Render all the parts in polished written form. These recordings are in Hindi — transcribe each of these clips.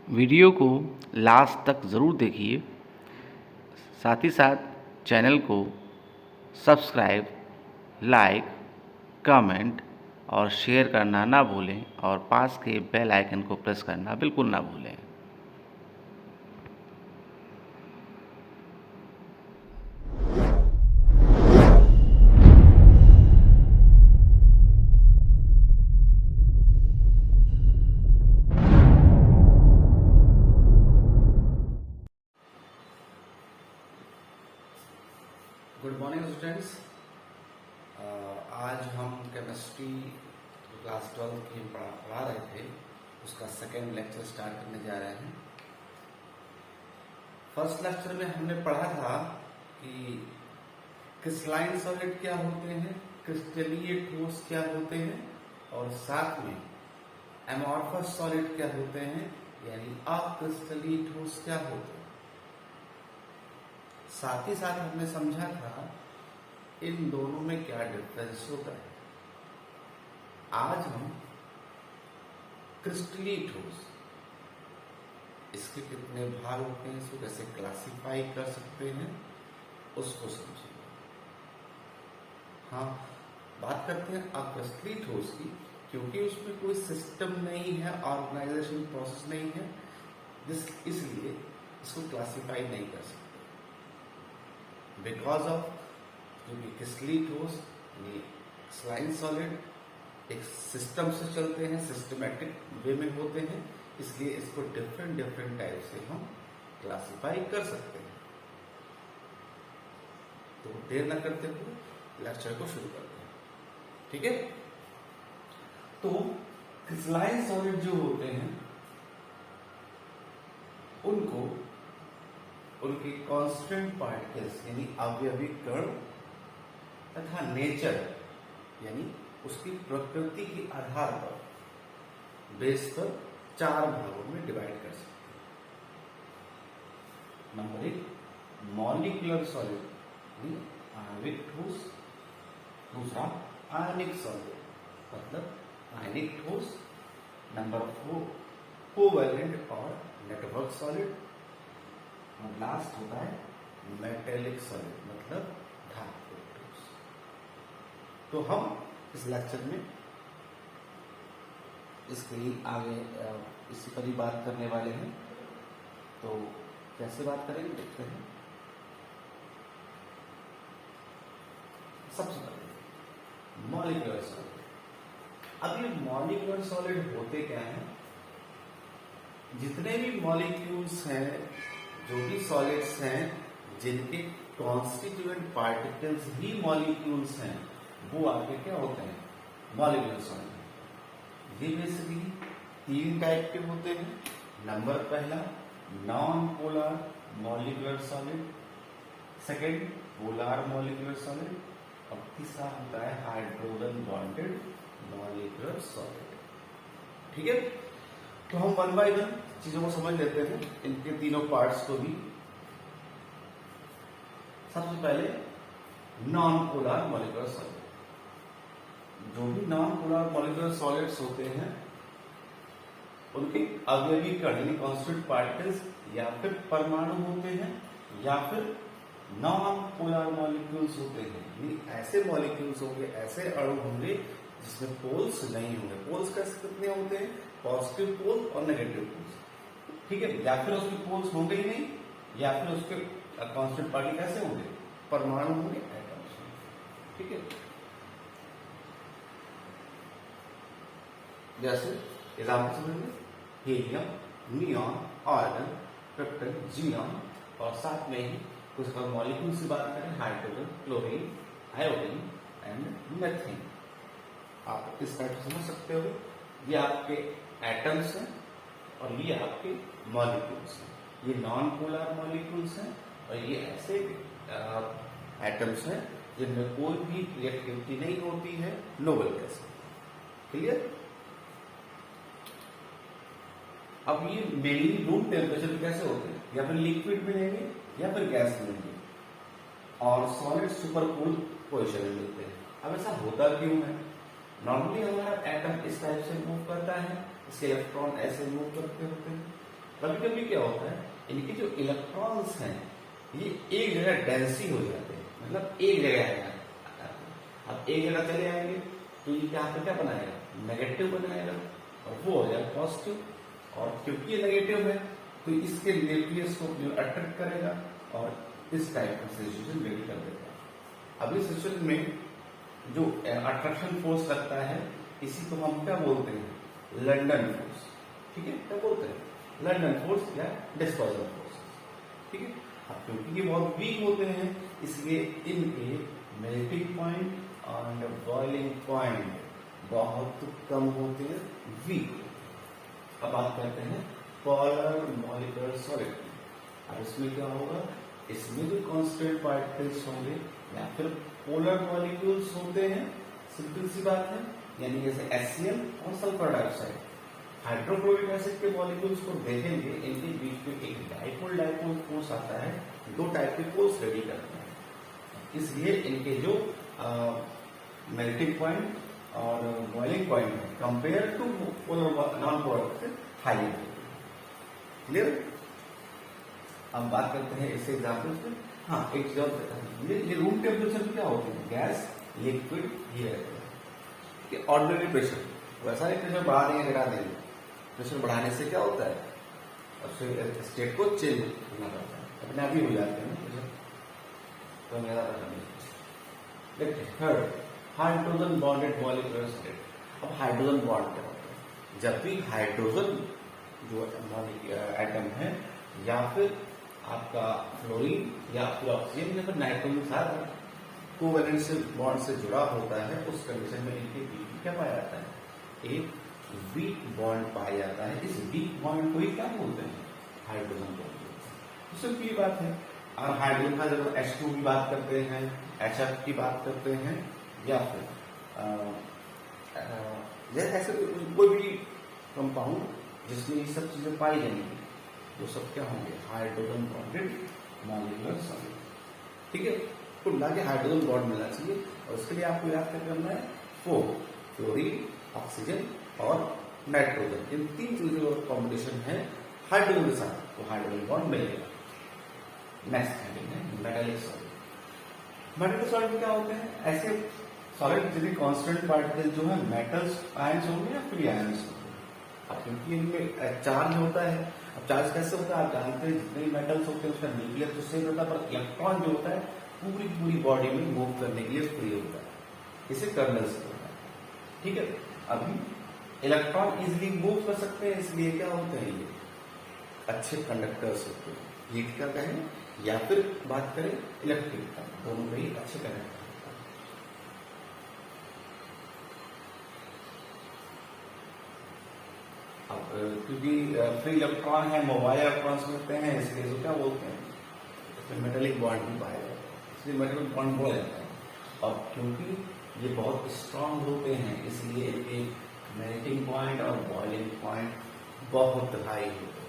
वीडियो को लास्ट तक ज़रूर देखिए, साथ ही साथ चैनल को सब्सक्राइब, लाइक, कमेंट और शेयर करना ना भूलें और पास के बेल आइकन को प्रेस करना बिल्कुल ना भूलें। Good morning students. आज हम केमिस्ट्री क्लास 12 की पढ़ा रहे थे, उसका सेकेंड लेक्चर स्टार्ट करने जा रहे हैं। फर्स्ट लेक्चर में हमने पढ़ा था कि क्रिस्टलाइन सॉलिड क्या होते हैं, क्रिस्टलीय ठोस क्या होते हैं और साथ में एमॉर्फस सॉलिड क्या होते हैं, यानी अक्रिस्टलीय ठोस क्या होते हैं। साथ ही साथ हमने समझा था इन दोनों में क्या डिफरेंस होता है। आज हम क्रिस्टलीय ठोस, इसके कितने भाग होते हैं, इसको कैसे क्लासिफाई कर सकते हैं, उसको समझेंगे। हाँ, बात करते हैं अक्रिस्टलीय ठोस की, क्योंकि उसमें कोई सिस्टम नहीं है, ऑर्गेनाइजेशन प्रोसेस नहीं है, इसलिए इसको क्लासिफाई नहीं कर सकते। बिकॉज ऑफ, क्योंकि क्रिस्टलीय ठोस क्रिस्टलाइन सॉलिड एक सिस्टम से चलते हैं, सिस्टमैटिक वे में होते हैं, इसलिए इसको डिफरेंट टाइप से हम क्लासिफाई कर सकते हैं। तो देर न करते हुए लेक्चर को शुरू करते हैं, ठीक है। तो क्रिस्टलाइन सॉलिड जो होते हैं उनको उनके कांस्टेंट पार्टिकल्स यानी अवयवी कण तथा नेचर यानी उसकी प्रकृति के आधार पर बेस पर 4 भागों में डिवाइड कर सकते हैं। नंबर 1 मॉलिक्यूलर सॉलिड आणविक ठोस, दूसरा आयनिक सॉलिड मतलब आयनिक ठोस, नंबर 4 कोवैलेंट और नेटवर्क सॉलिड, और लास्ट होता है मेटेलिक सॉलिड मतलब धातु ठोस। तो हम इस लेक्चर में इसके लिए आगे इसी पर ही बात करने वाले हैं। तो कैसे बात करेंगे देखते हैं। सबसे पहले मॉलिक्यूलर सॉलिड। अब ये मॉलिक्यूलर सॉलिड होते क्या हैं? जितने भी मॉलिक्यूल्स हैं, जो भी सॉलिड्स हैं जिनके कॉन्स्टिट्यूएंट पार्टिकल्स ही मॉलिक्यूल्स हैं, वो आपके क्या होते हैं? Molecular solid. ये बेसिकली 3 टाइप के होते हैं। नंबर पहला non polar molecular solid, second polar molecular solid, और तीसरा होता है हाइड्रोजन बॉन्डेड मॉलिक्यूलर सॉलिड। ठीक है, तो हम 1 बाय 1 चीजों को समझ लेते हैं, इनके तीनों पार्ट्स को भी। सबसे पहले नॉन पोलर मॉलिक्यूलर सॉलिड। जो भी नॉन पोलर मॉलिक्यूलर सॉलिड्स होते हैं उनके अवयवी कण यानी कॉन्स्टिट्यूएंट पार्टिकल्स या फिर परमाणु होते हैं या फिर नॉन पोलर मॉलिक्यूल्स होते हैं, यानी ऐसे मॉलिक्यूल्स होंगे, ऐसे अणु होंगे जिसमें पोल्स नहीं होंगे। पोल्स कैसे कितने होते हैं? पॉजिटिव पोल और नेगेटिव पोल्स, ठीक है। या फिर उसके पोल्स होंगे ही नहीं, या फिर उसके कांस्टेंट पार्टिकल कैसे होंगे? परमाणु होंगे, एटम्स होंगे, ठीक है। जैसे एग्जाम्पल समझिए, helium, neon, argon, krypton, Xeon, और साथ में ही कुछ मॉलिक्यूल से बात करें, hydrogen, chlorine, iodine and methane. आप इस टाइप से समझ सकते हो। ये आपके एटम्स हैं और ये आपके मॉलिक्यूल्स हैं। ये नॉन पोलर मॉलिक्यूल्स हैं और ये ऐसे एटम्स हैं जिनमें कोई भी रिएक्टिविटी नहीं होती है, नोबल गैस। क्लियर? अब ये मेनली रूम टेम्परेचर कैसे होते हैं? या फिर लिक्विड मिलेंगे या फिर गैस मिलेंगे, और सॉलिड सुपर कूल पोजिशन में मिलते हैं। अब ऐसा होता क्यों है? नॉर्मली हमारा एटम इस टाइप से मूव करता है, इसके इलेक्ट्रॉन ऐसे मूव करते होते हैं, कभी कभी क्या होता है, इनके जो इलेक्ट्रॉन्स हैं ये एक जगह डेंसी हो जाते हैं, मतलब एक जगह आएगा। अब एक जगह चले आएंगे तो ये क्या क्या बनाएगा, नेगेटिव बनाएगा और वो हो जाएगा पॉजिटिव। और क्योंकि ये नेगेटिव है तो इसके न्यूक्लियस को अट्रैक्ट करेगा और इस टाइप का सिचुएशन रेडी कर देगा। अब इस सिचुएशन में जो अट्रैक्शन फोर्स लगता है इसी को हम क्या बोलते हैं, लंडन फोर्स। ठीक है, क्या बोलते हैं, लंडन फोर्स या डिस्पर्जन फोर्स। ठीक है, अब क्योंकि ये बहुत वीक होते हैं इसलिए इनके मेल्टिंग पॉइंट और बॉइलिंग पॉइंट बहुत कम होते हैं, वीक। अब बात करते हैं पोलर मॉलिक्यूलर सॉलिड। अब इसमें क्या होगा, इसमें जो कांस्टेंट पार्टिकल्स होंगे या फिर पोलर मॉलिक्यूल्स होते हैं, सिंपल सी बात है, यानी जैसे HCl और सल्फर डाइऑक्साइड। हाइड्रोक्लोरिक एसिड के मॉलिक्यूल्स को देखेंगे, इनके बीच में एक डाइपोल डाइपोल फोर्स आता है, दो टाइप के फोर्स रेडी करते हैं। इसलिए इनके जो मेल्टिंग पॉइंट और बॉइलिंग पॉइंट है compare to polar non polar से हाई है। क्लियर। अब बात करते हैं इससे एग्जाम्पल से। हाँ, एक जब ये रूम टेम्परेचर क्या होते हैं, गैस, लिक्विड, ये रहते हैं। ऑर्डिनरी प्रेशर, वैसा ही प्रेशर बढ़ा देंगे घटा देंगे, प्रेशर बढ़ाने से क्या होता है, और स्टेट को चेंज करना पड़ता है, अपने आप ही हो जाते हैं प्रेशर, तो ज्यादा पता नहीं। देखिए third, hydrogen bonded molecular solid. अब हाइड्रोजन बॉन्ड क्या होता है, जब भी हाइड्रोजन जो एटम है या फिर आपका फ्लोरीन या फिर ऑक्सीजन या फिर नाइट्रोजन साथ कोवैलेंस बॉन्ड से जुड़ा होता है, उस कंडीशन में इनके बीच में क्या पाया जाता है, एक वीक बॉन्ड पाया जाता है। इस वीक बॉन्ड को ही क्या बोलते हैं, हाइड्रोजन बॉन्ड। तो सिर्फ ये बात है। और हाइड्रोजन का जब H2 की बात करते हैं, HF की बात करते हैं, या फिर ऐसे कोई भी कंपाउंड जिसमें ये सब चीजें पाई जाएंगी, वो सब क्या होंगे, हाइड्रोजन बॉन्डेड मॉलिक्यूलर सॉलिड। ठीक है, तो लाके हाइड्रोजन बॉन्ड मिलना चाहिए और उसके लिए आपको याद क्या करना है, 4, फ्लोरीन, ऑक्सीजन और नाइट्रोजन, इन तीन चीजों का कॉम्बिनेशन है हाइड्रोजन के साथ, तो हाइड्रोजन बॉन्ड मिलेगा। नेक्स्ट हेडिंग है मेटालिक सॉलिड। मेटालिक सॉलिड क्या होते हैं, ऐसे सॉलिड जिनके कांस्टेंट पार्टिकल जो है मेटल्स आयंस होंगे या फ्री आयंस होंगे। अब क्योंकि इनमें चार्ज होता है, अब चार्ज कैसे होता है आप जानते हैं, जितने मेटल्स होते हैं उसका न्यूक्लियस तो सेम होता है, पर इलेक्ट्रॉन जो होता है पूरी बॉडी में मूव करने के लिए फ्री होता है, इसे कर्नल से होता है। ठीक है, अभी इलेक्ट्रॉन इजिली मूव कर सकते हैं, इसलिए क्या होते हैं, ये अच्छे कंडक्टर्स होते हैं। हीट का कहें या फिर बात करें इलेक्ट्रिक का, दोनों में ही अच्छे कंडक्टर। अब क्योंकि फ्री इलेक्ट्रॉन है, मोबाइल इलेक्ट्रॉन्स मिलते हैं, इसलिए जो क्या बोलते हैं, इसमें मेटेलिक बॉन्ड भी पाया जाता है, इसलिए मेटेलिक बॉन्ड बोला जाता है। और क्योंकि ये बहुत स्ट्रांग होते हैं इसलिए इनके मेल्टिंग पॉइंट और बॉइलिंग पॉइंट बहुत हाई होते हैं।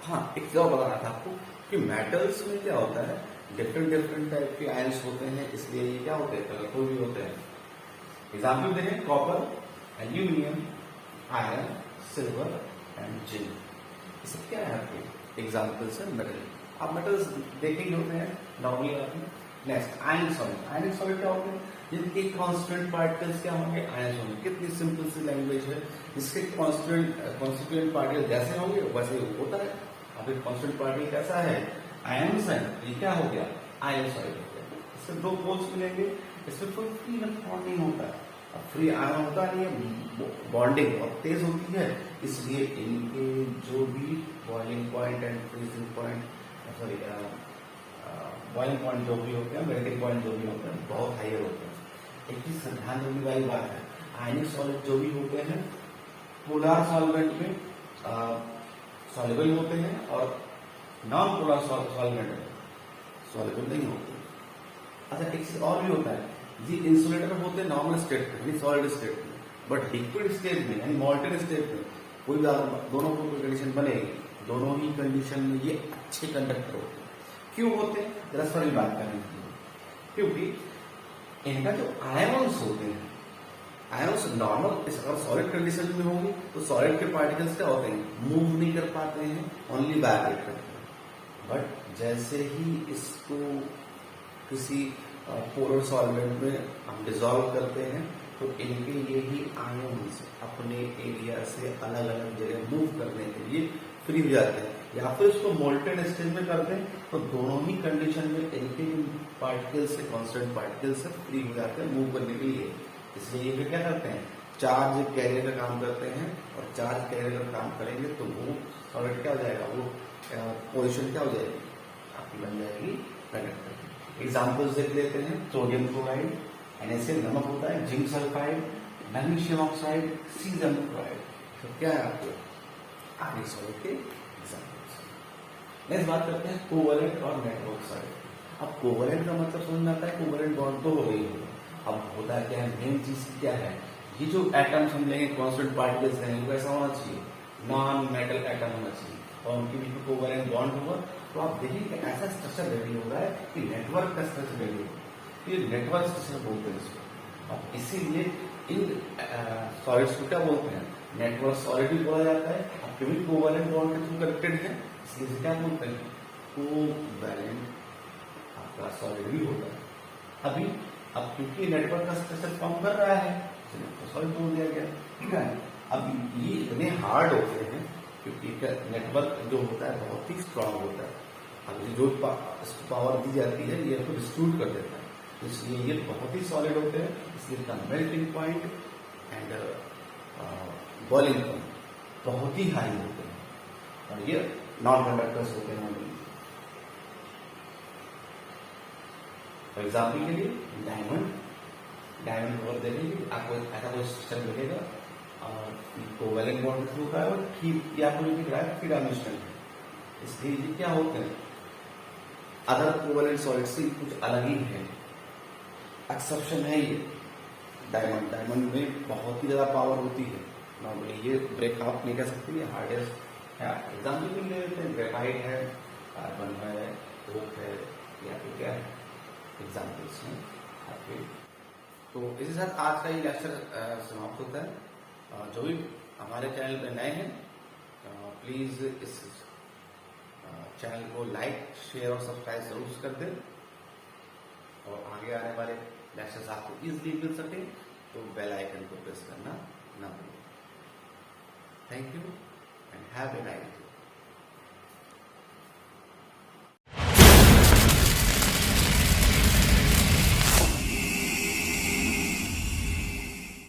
हाँ, एक जवाब बताना था आपको कि मेटल्स में क्या होता है, डिफरेंट टाइप के आयंस होते हैं, इसलिए ये क्या होते हैं, कलरफुल भी होते हैं। एग्जाम्पल देखें, copper, aluminium, iron, silver and zinc, ये सब क्या है आपके एग्जाम्पल्स है मेटल। आप मेटल्स देखेंगे होते हैं नॉर्मली आपने। Next ion solid. Ion solid क्या होते हैं, जिनके कांस्टेंट पार्टिकल्स क्या होंगे, आयन होंगे। कितनी सिंपल सी लैंग्वेज है, इसके कॉन्स्टिट्यूएंट पार्टिकल जैसे होंगे वैसे होता है। अब एक कांस्टेंट पार्टिकल कैसा है, आयन्स है, ये क्या हो गया, आयन सॉलिड हो गया। इससे दो पोल्स मिलेंगे, इसमें कोई फ्री इलेक्ट्रॉन नहीं होता है, फ्री आयन होता नहीं है, बॉन्डिंग बहुत तेज होती है, इसलिए इनके जो भी boiling point and freezing point, sorry boiling point जो भी होते हैं, मेल्टिंग पॉइंट जो भी होते हैं, बहुत हायर होते हैं। एक चीज ध्यान रखने वाली बात है, आयनिक सॉलिड जो भी होते हैं पोलर सॉल्वेंट में सॉल्युबल होते हैं और नॉन पोलर सॉल्वेंट में सॉल्युबल नहीं होते। अच्छा, एक चीज और भी होता है, ये इंसुलेटर होते हैं नॉर्मल स्टेट में, यानी सॉलिड स्टेट में, बट लिक्विड स्टेट में यानी मॉल्टेन स्टेट में कोई दोनों को कंडीशन बनेगी, दोनों ही कंडीशन में ये अच्छे कंडक्टर होते हैं। क्यों होते हैं, जरा सरल बात करें, क्योंकि इनका जो आयन्स होते हैं, आयन्स नॉर्मल अगर सॉलिड कंडीशन में होंगे तो सॉलिड के पार्टिकल्स क्या होते हैं, मूव नहीं कर पाते हैं, ओनली वाइब्रेट करते हैं। बट जैसे ही इसको किसी पोलर सॉल्वेंट में हम डिसॉल्व करते हैं तो इनके ये ही आयन्स अपने एरिया से अलग अलग जगह मूव करने के लिए फ्री हो जाते हैं, या फिर इसको मोल्टेन स्टेज में कर दें तो दोनों ही कंडीशन में इनके पार्टिकल्स से कांस्टेंट पार्टिकल्स से फ्री हो जाते हैं मूव करने के लिए। इसलिए ये क्या करते हैं, चार्ज कैरियर का काम करते हैं, और चार्ज कैरियर का काम करेंगे तो वो सॉलिड क्या हो जाएगा, वो पोजिशन क्या हो जाएगी, आपकी बन जाएगी कंडक्टर। एग्जाम्पल्स देख लेते हैं, सोडियम क्लोराइड, NaCl नमक होता है, zinc sulphide, magnesium oxide, caesium chloride. तो क्या है आपको आगे सॉलिड के एग्जाम्पल्स। नेक्स्ट बात करते हैं कोवलेंट और नेटवर्क सॉलिड। अब कोवलेंट का मतलब समझ में आता है, कोवलेंट बॉन्ड तो हो गई होगा। अब होता है क्या है, मेन चीज क्या है, ये जो एटम्स हम लेंगे कांस्टेंट पार्टिकल्स रहेंगे वो ऐसा होना चाहिए, नॉन मेटल एटम होना चाहिए, और उनके बीच में कोवलेंट बॉन्ड होगा। तो आप देखिए ऐसा स्ट्रक्चर रेडी हो रहा है कि नेटवर्क का स्ट्रक्चर रेडी होगा, ये नेटवर्क स्ट्रक्चर बोलते हैं इसको। अब इसीलिए इन सॉलिड्स को क्या बोलते हैं, नेटवर्क सॉलिड भी बोला जाता है। अब क्योंकि कोवलेंट बॉन्ड के थ्रू कनेक्टेड है इसलिए क्या बोलते हैं, कोवैलेंट आपका सॉलिड भी होता है। अभी अब क्योंकि नेटवर्क का स्ट्रक्चर फॉर्म कर रहा है तो सॉलिड बोल दिया गया, ठीक है। अब ये इतने हार्ड होते हैं क्योंकि नेटवर्क जो होता है बहुत ही स्ट्रांग होता है। अब जो इसको पावर दी जाती है ये इसको डिस्ट्रीब्यूट कर देता है, इसलिए ये बहुत ही सॉलिड होते हैं। इसलिए इनका melting point and boiling point बहुत ही हाई होते हैं, और ये नॉन कंडक्टर्स होते हैं नॉर्मली। फॉर एग्जाम्पल के लिए डायमंड को देखेंगे आपको ऐसा कोई स्ट्रक्चर मिलेगा, और कोवैलेंट बॉन्ड थ्रू का है, और ये आपको जो दिख रहा है 3 डायमेंशनल है। इसलिए ये क्या होते हैं, अदर कोवैलेंट सॉलिड से कुछ अलग ही है, एक्सेप्शन है ये डायमंड में बहुत ही ज्यादा पावर होती है, नॉर्मली ये ब्रेक आप नहीं कर सकते, ये हार्डेस्ट है। एग्जाम्पल के लिए लेते हैं, ग्रेफाइट है, कार्बन है, ओक है, या फिर क्या है, एग्जाम्पल्स हैं आपके। तो इसी साथ आज का ये लेक्चर समाप्त होता है। जो भी हमारे चैनल पे नए हैं प्लीज इस चैनल को लाइक, शेयर और सब्सक्राइब जरूर कर दें, और आगे आने वाले लेक्चर्स आपको इजीली मिल सके तो बेल आइकन को प्रेस करना ना भूलें। Thank you and have a nice day.